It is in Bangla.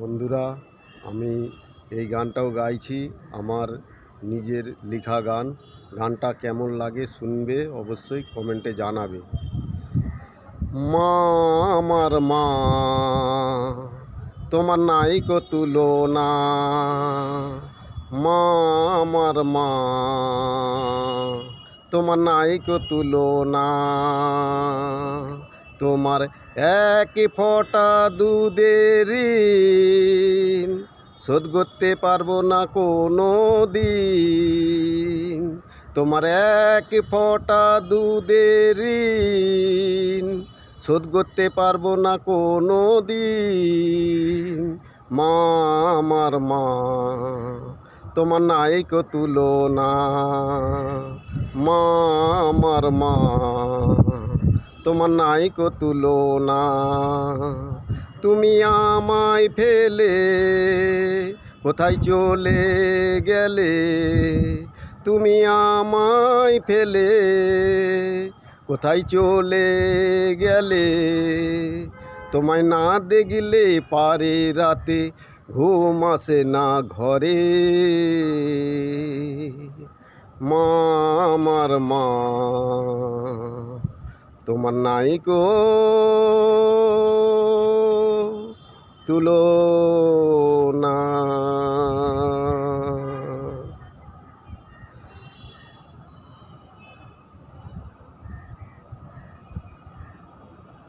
বন্ধুরা, আমি এই গানটাও গাইছি, আমার নিজের লেখা গান। গানটা কেমন লাগে শুনবে, অবশ্যই কমেন্টে জানাবে। মা আমার মা, তোমার নাই কো তুলনা। মা আমার মা, তোমার নাই কো তুলনা। তোমার এক ফোঁটা দুধের ঋণ শোধ করতে পারবো না কোনো দিন। তোমার এক ফোঁটা দুধের ঋণ শোধ করতে পারবো না কোনো দিন। মা আমার মা, তোমার নাই কো তুলনা। মা আমার মা, তোমার নাই কো তুলনা। তুমি আমায় ফেলে কোথায় চলে গেলে। তুমি আমায় ফেলে কোথায় চলে গেলে। তোমায় না দেখলে পারে রাতে ঘুম আসে না ঘরে। মা আমার মা, তোমার নাই কো তুলনা।